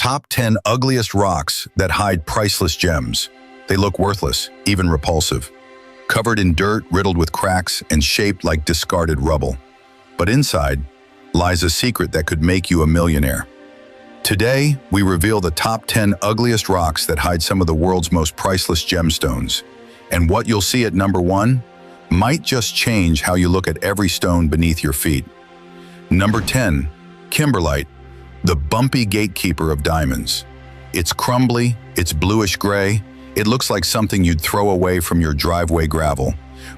Top 10 ugliest rocks that hide priceless gems. They look worthless, even repulsive. Covered in dirt, riddled with cracks, and shaped like discarded rubble. But inside lies a secret that could make you a millionaire. Today, we reveal the top 10 ugliest rocks that hide some of the world's most priceless gemstones. And what you'll see at number 1 might just change how you look at every stone beneath your feet. Number 10, kimberlite, the bumpy gatekeeper of diamonds. It's crumbly, it's bluish gray, it looks like something you'd throw away from your driveway gravel.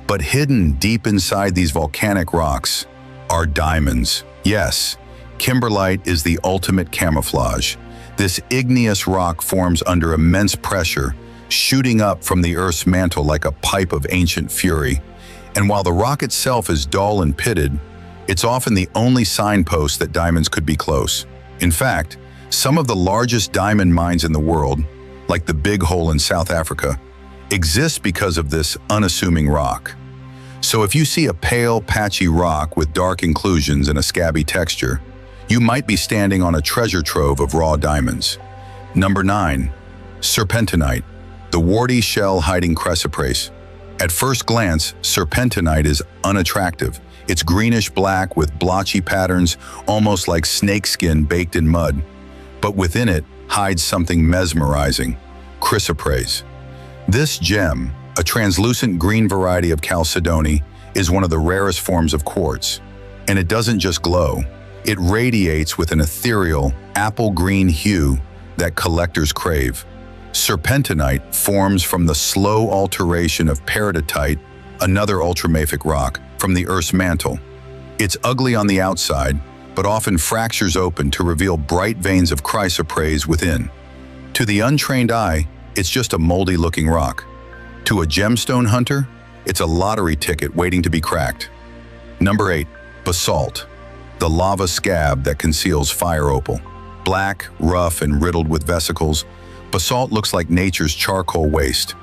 But hidden deep inside these volcanic rocks are diamonds. Yes, kimberlite is the ultimate camouflage. This igneous rock forms under immense pressure, shooting up from the Earth's mantle like a pipe of ancient fury. And while the rock itself is dull and pitted, it's often the only signpost that diamonds could be close. In fact, some of the largest diamond mines in the world, like the Big Hole in South Africa, exist because of this unassuming rock. So if you see a pale, patchy rock with dark inclusions and a scabby texture, you might be standing on a treasure trove of raw diamonds. Number 9, serpentinite, the warty shell hiding chrysoprase. At first glance, serpentinite is unattractive. It's greenish-black with blotchy patterns, almost like snakeskin baked in mud. But within it hides something mesmerizing, chrysoprase. This gem, a translucent green variety of chalcedony, is one of the rarest forms of quartz. And it doesn't just glow, it radiates with an ethereal, apple-green hue that collectors crave. Serpentinite forms from the slow alteration of peridotite, another ultramafic rock, from the Earth's mantle. It's ugly on the outside, but often fractures open to reveal bright veins of chrysoprase within. To the untrained eye, it's just a moldy-looking rock. To a gemstone hunter, it's a lottery ticket waiting to be cracked. Number 8, basalt, the lava scab that conceals fire opal. Black, rough, and riddled with vesicles, basalt looks like nature's charcoal waste.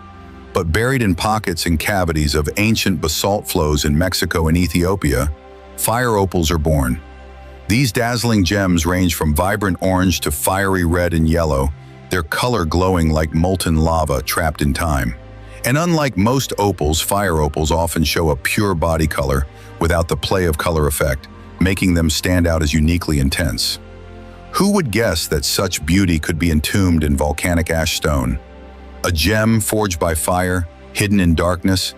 But buried in pockets and cavities of ancient basalt flows in Mexico and Ethiopia, fire opals are born. These dazzling gems range from vibrant orange to fiery red and yellow, their color glowing like molten lava trapped in time. And unlike most opals, fire opals often show a pure body color without the play of color effect, making them stand out as uniquely intense. Who would guess that such beauty could be entombed in volcanic ash stone? A gem forged by fire, hidden in darkness.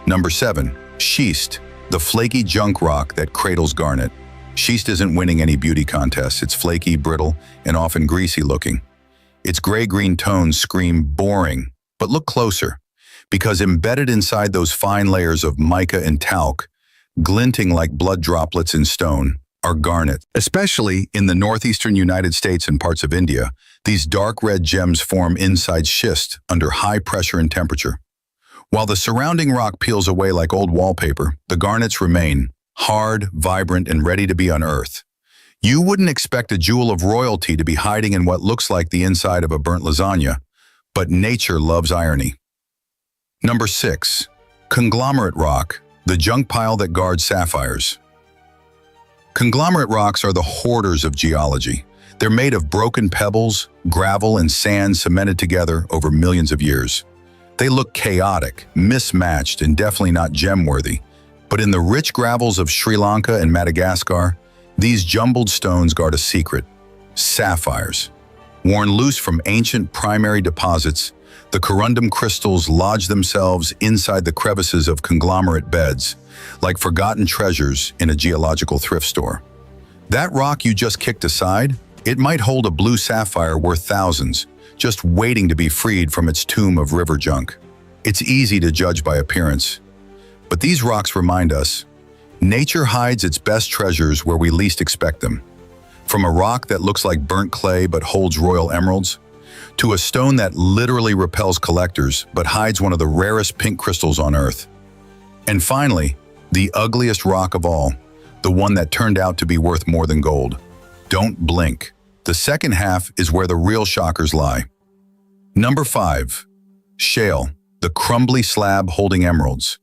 Number 7, schist, the flaky junk rock that cradles garnet. Schist isn't winning any beauty contests. It's flaky, brittle, and often greasy looking. Its gray-green tones scream boring, but look closer, because embedded inside those fine layers of mica and talc, glinting like blood droplets in stone, are garnet. Especially in the northeastern United States and parts of India, these dark red gems form inside schist under high pressure and temperature. While the surrounding rock peels away like old wallpaper, the garnets remain, hard, vibrant, and ready to be unearthed. You wouldn't expect a jewel of royalty to be hiding in what looks like the inside of a burnt lasagna, but nature loves irony. Number 6, conglomerate rock, the junk pile that guards sapphires. Conglomerate rocks are the hoarders of geology. They're made of broken pebbles, gravel, and sand cemented together over millions of years. They look chaotic, mismatched, and definitely not gem-worthy. But in the rich gravels of Sri Lanka and Madagascar, these jumbled stones guard a secret: sapphires. Worn loose from ancient primary deposits, the corundum crystals lodge themselves inside the crevices of conglomerate beds, like forgotten treasures in a geological thrift store. That rock you just kicked aside, it might hold a blue sapphire worth thousands, just waiting to be freed from its tomb of river junk. It's easy to judge by appearance, but these rocks remind us, nature hides its best treasures where we least expect them. From a rock that looks like burnt clay but holds royal emeralds, to a stone that literally repels collectors but hides one of the rarest pink crystals on Earth. And finally, the ugliest rock of all, the one that turned out to be worth more than gold. Don't blink. The second half is where the real shockers lie. Number 5, shale, the crumbly slab holding emeralds.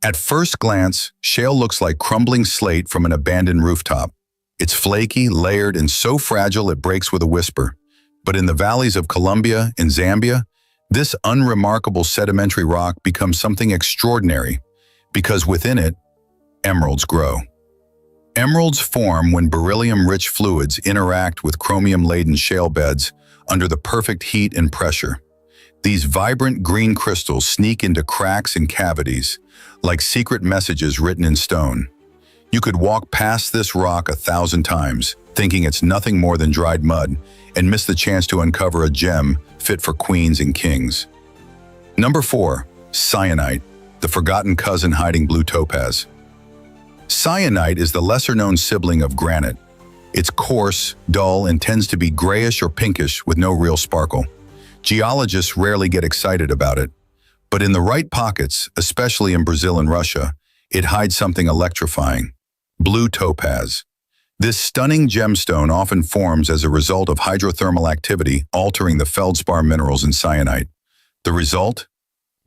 At first glance, shale looks like crumbling slate from an abandoned rooftop. It's flaky, layered, and so fragile it breaks with a whisper. But in the valleys of Colombia and Zambia, this unremarkable sedimentary rock becomes something extraordinary because within it, emeralds grow. Emeralds form when beryllium-rich fluids interact with chromium-laden shale beds under the perfect heat and pressure. These vibrant green crystals sneak into cracks and cavities, like secret messages written in stone. You could walk past this rock 1,000 times, thinking it's nothing more than dried mud, and miss the chance to uncover a gem fit for queens and kings. Number 4. Syenite, the forgotten cousin hiding blue topaz. Syenite is the lesser-known sibling of granite. It's coarse, dull, and tends to be grayish or pinkish with no real sparkle. Geologists rarely get excited about it, but in the right pockets, especially in Brazil and Russia, it hides something electrifying: blue topaz. This stunning gemstone often forms as a result of hydrothermal activity altering the feldspar minerals in syenite. The result?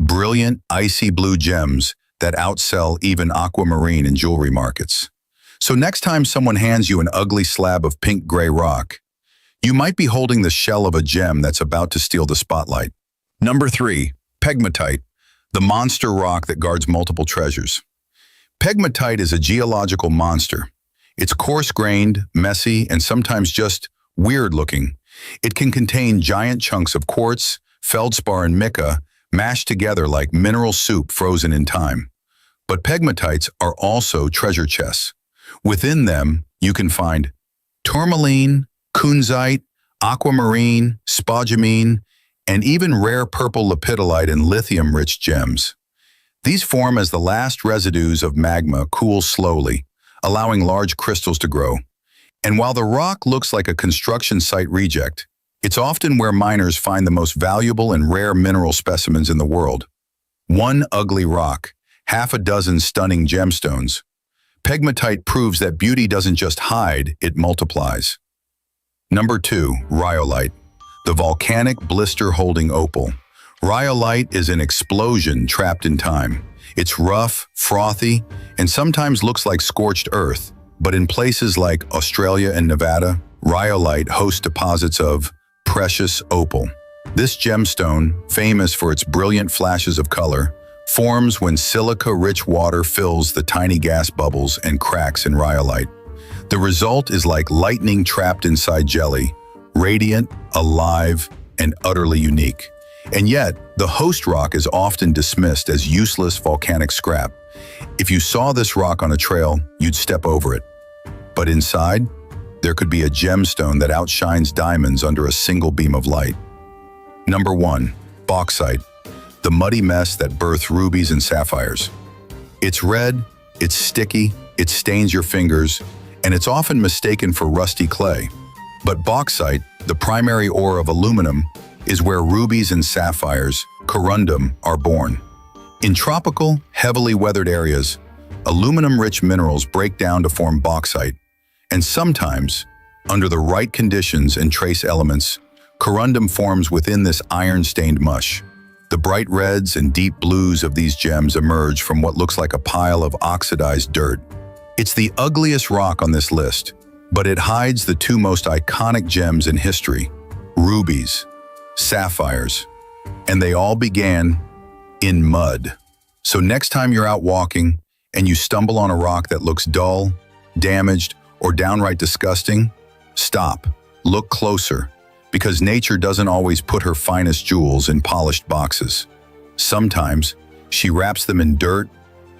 Brilliant, icy blue gems that outsell even aquamarine in jewelry markets. So next time someone hands you an ugly slab of pink-gray rock, you might be holding the shell of a gem that's about to steal the spotlight. Number 3. Pegmatite, the monster rock that guards multiple treasures. Pegmatite is a geological monster. It's coarse-grained, messy, and sometimes just weird-looking. It can contain giant chunks of quartz, feldspar, and mica mashed together like mineral soup frozen in time. But pegmatites are also treasure chests. Within them, you can find tourmaline, kunzite, aquamarine, spodumene, and even rare purple lepidolite and lithium-rich gems. These form as the last residues of magma cool slowly, allowing large crystals to grow. And while the rock looks like a construction site reject, it's often where miners find the most valuable and rare mineral specimens in the world. One ugly rock, half a dozen stunning gemstones. Pegmatite proves that beauty doesn't just hide, it multiplies. Number 2. Rhyolite, the volcanic blister-holding opal. Rhyolite is an explosion trapped in time. It's rough, frothy, and sometimes looks like scorched earth. But in places like Australia and Nevada, rhyolite hosts deposits of precious opal. This gemstone, famous for its brilliant flashes of color, forms when silica-rich water fills the tiny gas bubbles and cracks in rhyolite. The result is like lightning trapped inside jelly, radiant, alive, and utterly unique. And yet, the host rock is often dismissed as useless volcanic scrap. If you saw this rock on a trail, you'd step over it. But inside, there could be a gemstone that outshines diamonds under a single beam of light. Number 1. Bauxite, the muddy mess that births rubies and sapphires. It's red, it's sticky, it stains your fingers, and it's often mistaken for rusty clay. But bauxite, the primary ore of aluminum, is where rubies and sapphires, corundum, are born. In tropical, heavily weathered areas, aluminum-rich minerals break down to form bauxite, and sometimes, under the right conditions and trace elements, corundum forms within this iron-stained mush. The bright reds and deep blues of these gems emerge from what looks like a pile of oxidized dirt. It's the ugliest rock on this list, but it hides the 2 most iconic gems in history: rubies, sapphires, and they all began in mud. So next time you're out walking and you stumble on a rock that looks dull, damaged, or downright disgusting, stop, look closer, because nature doesn't always put her finest jewels in polished boxes. Sometimes she wraps them in dirt,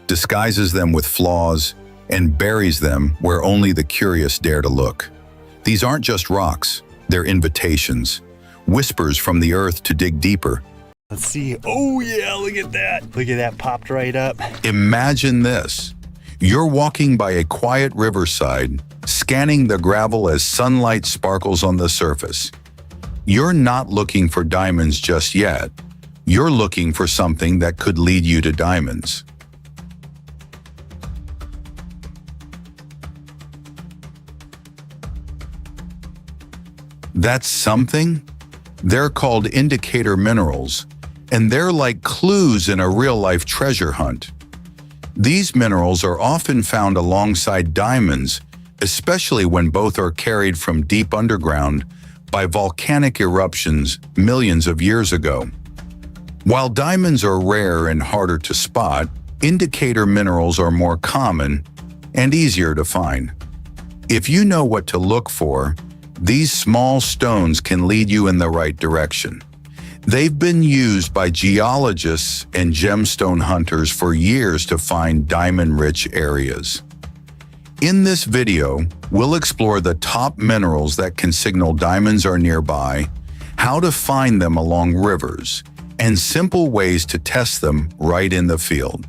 disguises them with flaws, and buries them where only the curious dare to look. These aren't just rocks, they're invitations, whispers from the earth to dig deeper. Let's see. Oh yeah, look at that. Look at that, popped right up. Imagine this. You're walking by a quiet riverside, scanning the gravel as sunlight sparkles on the surface. You're not looking for diamonds just yet. You're looking for something that could lead you to diamonds. That's something? They're called indicator minerals, and they're like clues in a real-life treasure hunt. These minerals are often found alongside diamonds, especially when both are carried from deep underground by volcanic eruptions millions of years ago. While diamonds are rare and harder to spot, indicator minerals are more common and easier to find. If you know what to look for, these small stones can lead you in the right direction. They've been used by geologists and gemstone hunters for years to find diamond-rich areas. In this video, we'll explore the top minerals that can signal diamonds are nearby, how to find them along rivers, and simple ways to test them right in the field.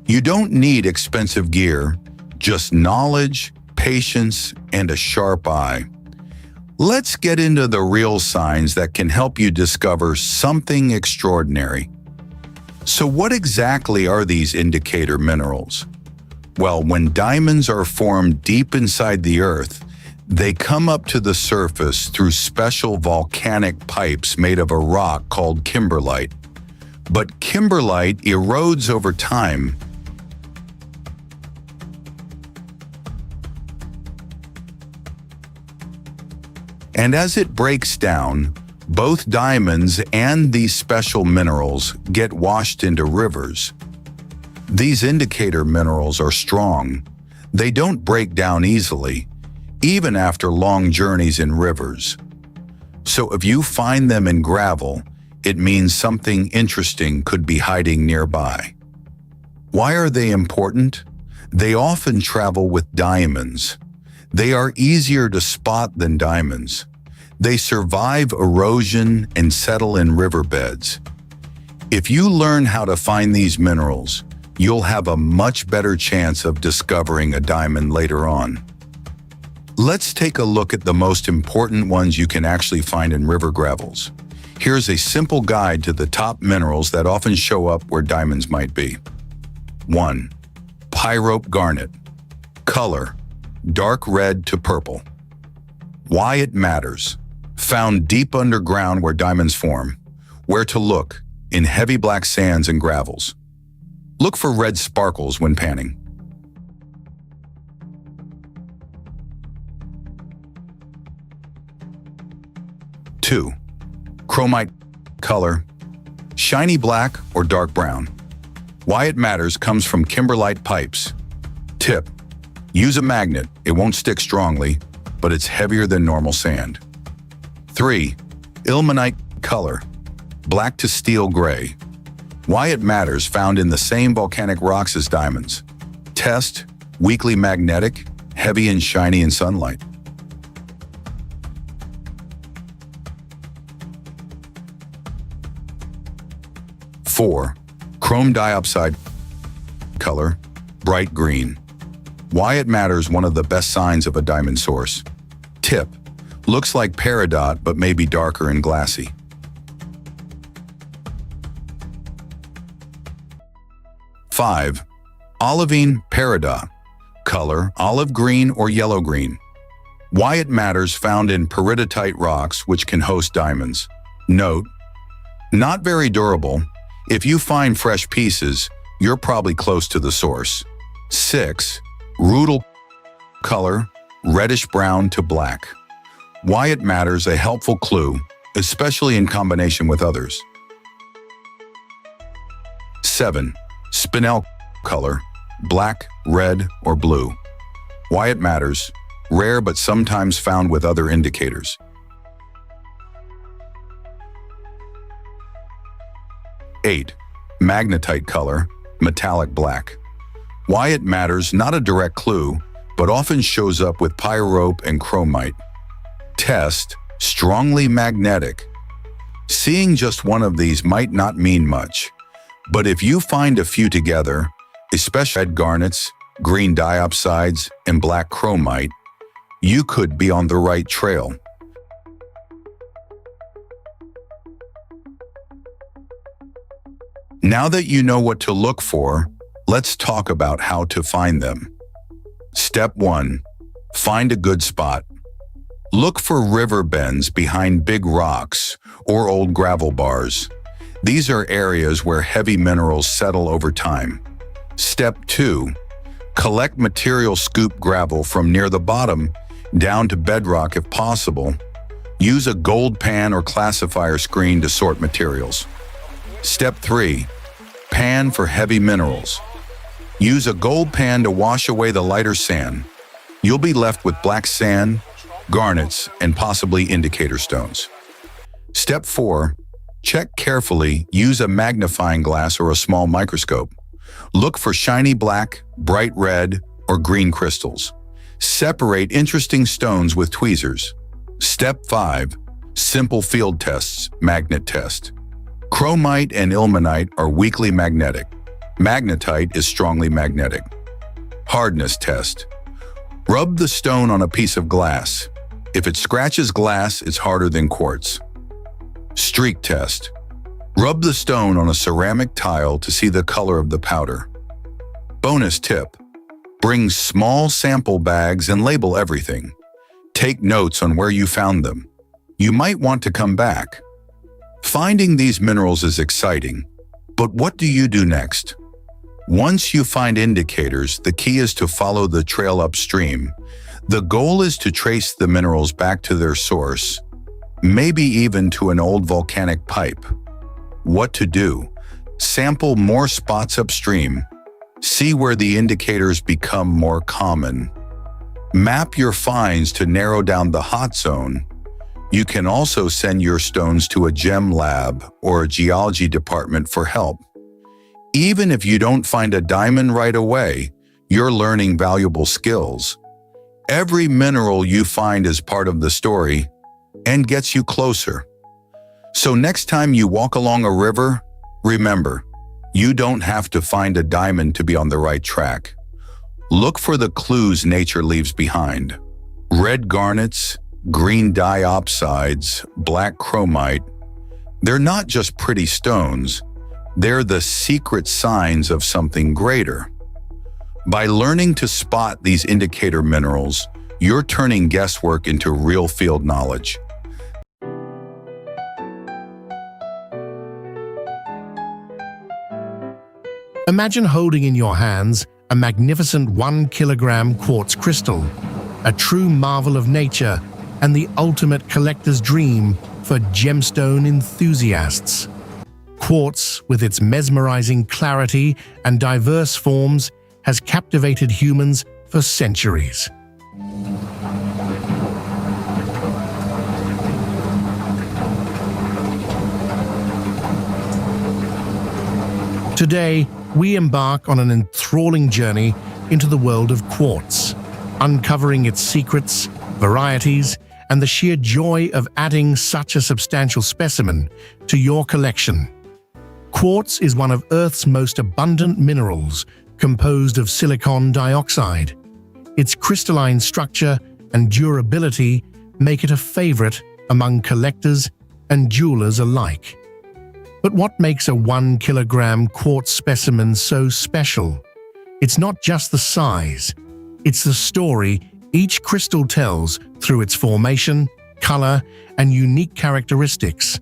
You don't need expensive gear, just knowledge, patience, and a sharp eye. Let's get into the real signs that can help you discover something extraordinary. So what exactly are these indicator minerals? Well, when diamonds are formed deep inside the earth, they come up to the surface through special volcanic pipes made of a rock called kimberlite. But kimberlite erodes over time, and as it breaks down, both diamonds and these special minerals get washed into rivers. These indicator minerals are strong. They don't break down easily, even after long journeys in rivers. So if you find them in gravel, it means something interesting could be hiding nearby. Why are they important? They often travel with diamonds. They are easier to spot than diamonds. They survive erosion and settle in riverbeds. If you learn how to find these minerals, you'll have a much better chance of discovering a diamond later on. Let's take a look at the most important ones you can actually find in river gravels. Here's a simple guide to the top minerals that often show up where diamonds might be. 1. Pyrope garnet. Color: dark red to purple. Why it matters: found deep underground where diamonds form. Where to look: in heavy black sands and gravels. Look for red sparkles when panning. 2. Chromite. Color: shiny black or dark brown. Why it matters comes from kimberlite pipes. Tip: use a magnet. It won't stick strongly, but it's heavier than normal sand. 3. Ilmenite. Color: black to steel gray. Why it matters found in the same volcanic rocks as diamonds. Test: weakly magnetic, heavy and shiny in sunlight. 4. Chrome diopside. Color: bright green. Why it matters one of the best signs of a diamond source. Tip: looks like peridot but may be darker and glassy. 5. Olivine peridot. Color: olive green or yellow green. Why it matters found in peridotite rocks which can host diamonds. Note: not very durable. If you find fresh pieces, you're probably close to the source. 6. Rudel. Color: reddish-brown to black. Why it matters a helpful clue, especially in combination with others. 7. Spinel. Color: black, red, or blue. Why it matters: rare but sometimes found with other indicators. 8. Magnetite. Color: metallic black. Why it matters: not a direct clue, but often shows up with pyrope and chromite. Test: strongly magnetic. Seeing just one of these might not mean much, but if you find a few together, especially red garnets, green diopsides, and black chromite, you could be on the right trail. Now that you know what to look for, let's talk about how to find them. Step 1. Find a good spot. Look for river bends behind big rocks or old gravel bars. These are areas where heavy minerals settle over time. Step 2. Collect material scoop gravel from near the bottom down to bedrock if possible. Use a gold pan or classifier screen to sort materials. Step 3. Pan for heavy minerals. Use a gold pan to wash away the lighter sand. You'll be left with black sand, garnets, and possibly indicator stones. Step 4. Check carefully. Use a magnifying glass or a small microscope. Look for shiny black, bright red, or green crystals. Separate interesting stones with tweezers. Step 5. Simple field tests, magnet test. Chromite and ilmenite are weakly magnetic. Magnetite is strongly magnetic. Hardness test. Rub the stone on a piece of glass. If it scratches glass, it's harder than quartz. Streak test. Rub the stone on a ceramic tile to see the color of the powder. Bonus tip. Bring small sample bags and label everything. Take notes on where you found them. You might want to come back. Finding these minerals is exciting, but what do you do next? Once you find indicators, the key is to follow the trail upstream. The goal is to trace the minerals back to their source, maybe even to an old volcanic pipe. What to do? Sample more spots upstream. See where the indicators become more common. Map your finds to narrow down the hot zone. You can also send your stones to a gem lab or a geology department for help. Even if you don't find a diamond right away, you're learning valuable skills. Every mineral you find is part of the story and gets you closer. So next time you walk along a river, remember, you don't have to find a diamond to be on the right track. Look for the clues nature leaves behind. Red garnets, green diopsides, black chromite. They're not just pretty stones, they're the secret signs of something greater. By learning to spot these indicator minerals, you're turning guesswork into real field knowledge. Imagine holding in your hands a magnificent 1-kilogram quartz crystal, a true marvel of nature and the ultimate collector's dream for gemstone enthusiasts. Quartz, with its mesmerizing clarity and diverse forms, has captivated humans for centuries. Today, we embark on an enthralling journey into the world of quartz, uncovering its secrets, varieties, and the sheer joy of adding such a substantial specimen to your collection. Quartz is one of Earth's most abundant minerals, composed of silicon dioxide. Its crystalline structure and durability make it a favorite among collectors and jewelers alike. But what makes a 1-kilogram quartz specimen so special? It's not just the size, it's the story each crystal tells through its formation, color, and unique characteristics.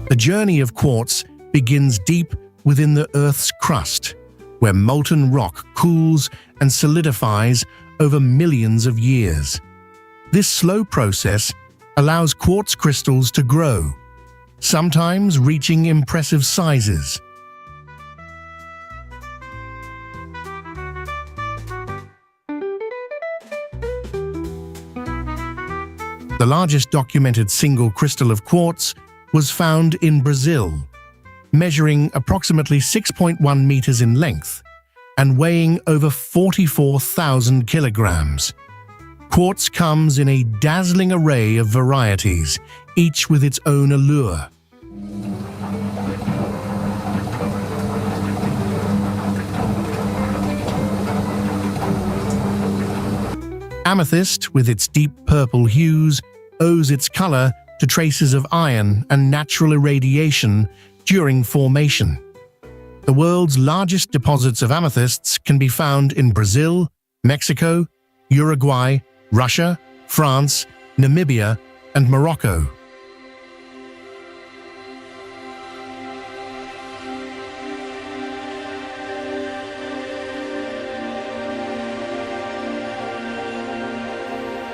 The journey of quartz begins deep within the Earth's crust, where molten rock cools and solidifies over millions of years. This slow process allows quartz crystals to grow, sometimes reaching impressive sizes. The largest documented single crystal of quartz was found in Brazil, measuring approximately 6.1 meters in length and weighing over 44,000 kilograms. Quartz comes in a dazzling array of varieties, each with its own allure. Amethyst, with its deep purple hues, owes its color to traces of iron and natural irradiation during formation. The world's largest deposits of amethysts can be found in Brazil, Mexico, Uruguay, Russia, France, Namibia, and Morocco.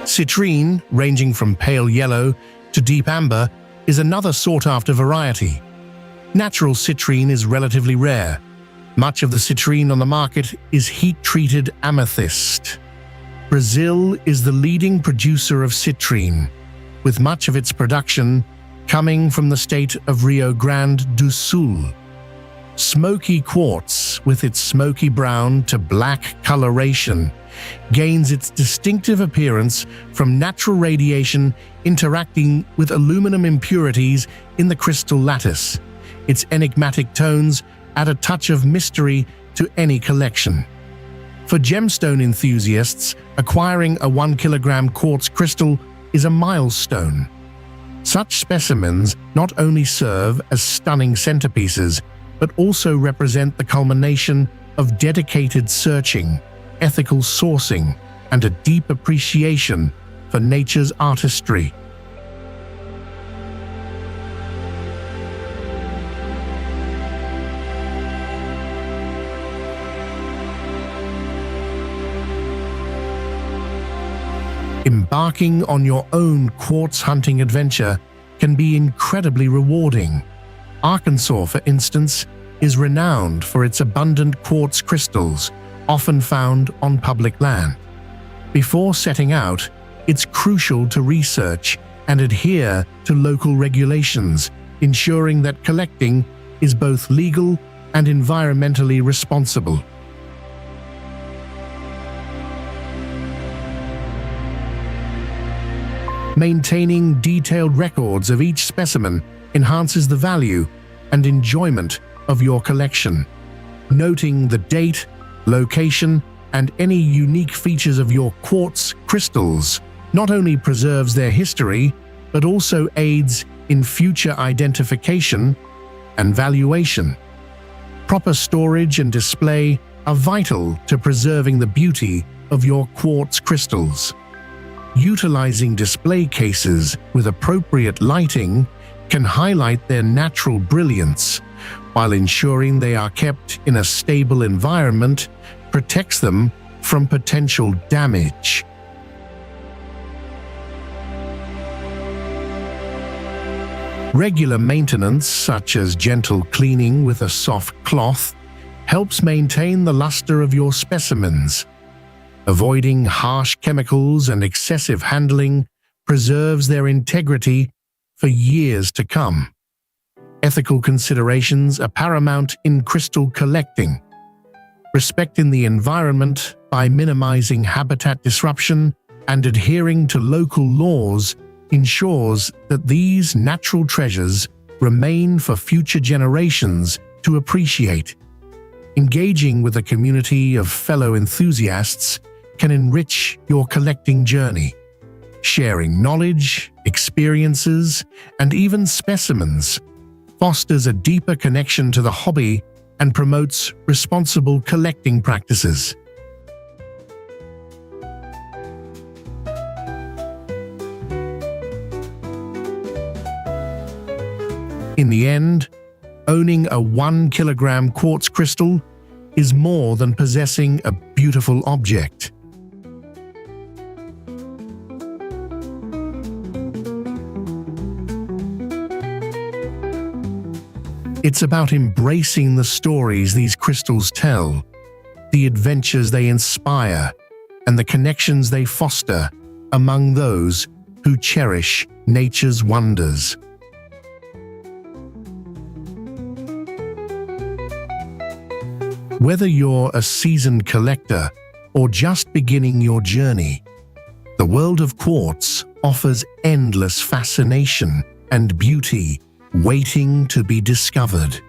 Citrine, ranging from pale yellow to deep amber, is another sought-after variety. Natural citrine is relatively rare. Much of the citrine on the market is heat-treated amethyst. Brazil is the leading producer of citrine, with much of its production coming from the state of Rio Grande do Sul. Smoky quartz, with its smoky brown to black coloration, gains its distinctive appearance from natural radiation interacting with aluminum impurities in the crystal lattice. Its enigmatic tones add a touch of mystery to any collection. For gemstone enthusiasts, acquiring a 1 kilogram quartz crystal is a milestone. Such specimens not only serve as stunning centerpieces, but also represent the culmination of dedicated searching, ethical sourcing, and a deep appreciation for nature's artistry. Embarking on your own quartz hunting adventure can be incredibly rewarding. Arkansas, for instance, is renowned for its abundant quartz crystals, often found on public land. Before setting out, it's crucial to research and adhere to local regulations, ensuring that collecting is both legal and environmentally responsible. Maintaining detailed records of each specimen enhances the value and enjoyment of your collection. Noting the date, location, and any unique features of your quartz crystals not only preserves their history, but also aids in future identification and valuation. Proper storage and display are vital to preserving the beauty of your quartz crystals. Utilizing display cases with appropriate lighting can highlight their natural brilliance, while ensuring they are kept in a stable environment protects them from potential damage. Regular maintenance, such as gentle cleaning with a soft cloth, helps maintain the luster of your specimens. Avoiding harsh chemicals and excessive handling preserves their integrity for years to come. Ethical considerations are paramount in crystal collecting. Respecting the environment by minimizing habitat disruption and adhering to local laws ensures that these natural treasures remain for future generations to appreciate. Engaging with a community of fellow enthusiasts can enrich your collecting journey. Sharing knowledge, experiences, and even specimens fosters a deeper connection to the hobby and promotes responsible collecting practices. In the end, owning a 1 kilogram quartz crystal is more than possessing a beautiful object. It's about embracing the stories these crystals tell, the adventures they inspire, and the connections they foster among those who cherish nature's wonders. Whether you're a seasoned collector or just beginning your journey, the world of quartz offers endless fascination and beauty waiting to be discovered.